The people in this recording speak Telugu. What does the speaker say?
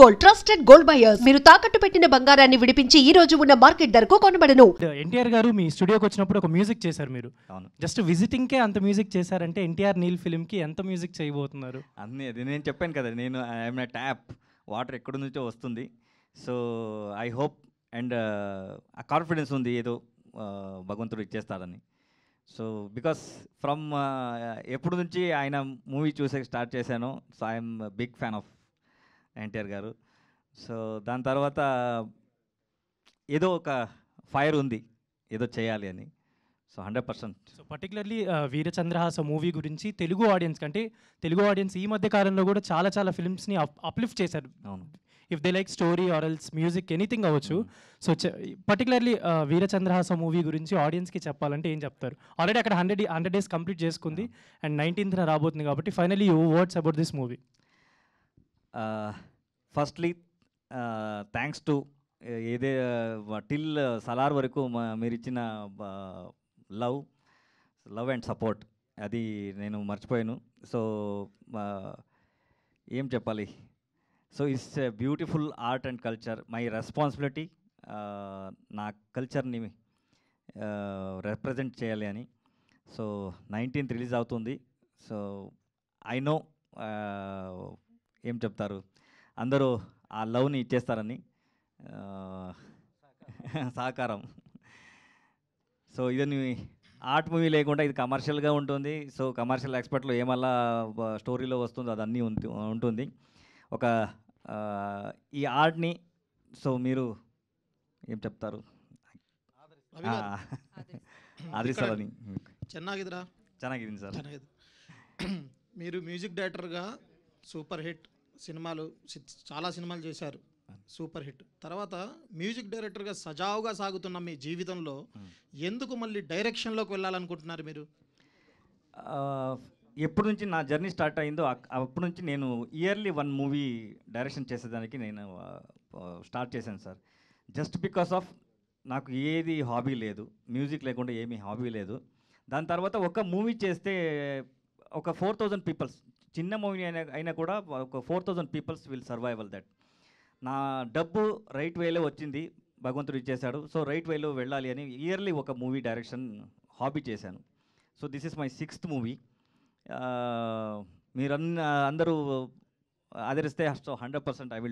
Gold, trusted gold buyers. మీరు తాకట్టు పెట్టిన బంగారాన్ని విడిపించి ఈ రోజు ఉన్న మార్కెట్ ధరకు కొనబడను. ఎన్టీఆర్ గారు మీ స్టూడియోకి వచ్చినప్పుడు ఒక మ్యూజిక్ చేశారు మీరు. అవును. జస్ట్ విజిటింగ్కే అంత మ్యూజిక్ చేశారంటే ఎన్టీఆర్ నీల్ ఫిల్మ్కి ఎంత మ్యూజిక్ చేయబోతున్నారు? అన్నీ అది నేను చెప్పాను కదా, నేను ఐఎమ్ నా ట్యాప్, వాటర్ ఎక్కడి నుంచో వస్తుంది. సో ఐ హోప్ అండ్ ఆ కాన్ఫిడెన్స్ ఉంది ఏదో భగవంతుడు ఇచ్చేస్తాడని. సో బికాస్ ఫ్రమ్ ఎప్పటి నుంచి ఆయన మూవీ చూసే స్టార్ట్ చేశానో, so I'm big fan of NTR garu. సో దాని తర్వాత ఏదో ఒక ఫైర్ ఉంది, ఏదో చేయాలి అని. So 100%. So particularly Veerachandrahasa movie గురించి తెలుగు ఆడియన్స్ కంటే తెలుగు ఆడియన్స్ ఈ మధ్య కాలంలో కూడా చాలా చాలా ఫిల్మ్స్ని అప్లిఫ్ట్ చేశారు. అవును. If they like story or else music anything అవ్వచ్చు. సో పర్టికులర్లీ వీరచంద్రహాస మూవీ గురించి ఆడియన్స్కి చెప్పాలంటే ఏం చెప్తారు? ఆల్రెడీ అక్కడ 100 days కంప్లీట్ చేసుకుంది అండ్ 19th రాబోతుంది కాబట్టి finally you words about this movie. Firstly thanks to ఏదే టిల్ సలార్ వరకు మీరు ఇచ్చిన లవ్ అండ్ సపోర్ట్, అది నేను మర్చిపోయాను. సో ఏం చెప్పాలి, so it's beautiful art and culture, my responsibility నా కల్చర్ని రిప్రజెంట్ చేయాలి అని. సో 19th రిలీజ్ అవుతుంది. సో ఐ నో ఏం చెప్తారు, అందరూ ఆ లవ్ని ఇచ్చేస్తారని, సహకారం. సో ఇదని ఆర్ట్ మూవీ లేకుండా ఇది కమర్షియల్గా ఉంటుంది. సో కమర్షియల్ ఎక్స్పర్ట్లో ఏమల్లా స్టోరీలో వస్తుందో అదన్నీ ఉంటుంది. ఒక ఈ ఆర్ట్ని సో మీరు ఏం చెప్తారు, ఆదరిస్తారని. ಚೆನ್ನಾಗಿದ್ದೀನಿ సార్. మీరు మ్యూజిక్ డైరెక్టర్గా సూపర్ హిట్ సినిమాలు, చాలా సినిమాలు చేశారు, సూపర్ హిట్. తర్వాత మ్యూజిక్ డైరెక్టర్గా సజావుగా సాగుతున్న మీ జీవితంలో ఎందుకు మళ్ళీ డైరెక్షన్లోకి వెళ్ళాలనుకుంటున్నారు మీరు? ఎప్పటి నుంచి నా జర్నీ స్టార్ట్ అయిందో అప్పటి నుంచి నేను ఇయర్లీ 1 మూవీ డైరెక్షన్ చేసేదానికి నేను స్టార్ట్ చేశాను సార్. జస్ట్ బికాస్ ఆఫ్ నాకు ఏది హాబీ లేదు, మ్యూజిక్ లేకుండా ఏమీ హాబీ లేదు. దాని తర్వాత ఒక మూవీ చేస్తే ఒక 4000 పీపుల్స్, చిన్న మూవీ అయినా కూడా ఒక 4000 పీపుల్స్ విల్ సర్వైవల్ దట్. నా డబ్బు రైట్ వేలో వచ్చింది, భగవంతుడు ఇచ్చేశాడు. సో రైట్ వేలో వెళ్ళాలి అని ఇయర్లీ ఒక మూవీ డైరెక్షన్ హాబీ చేశాను. So this is my 6th movie. మీరు అందరూ ఆదరిస్తే 100% ఐ విల్ డూ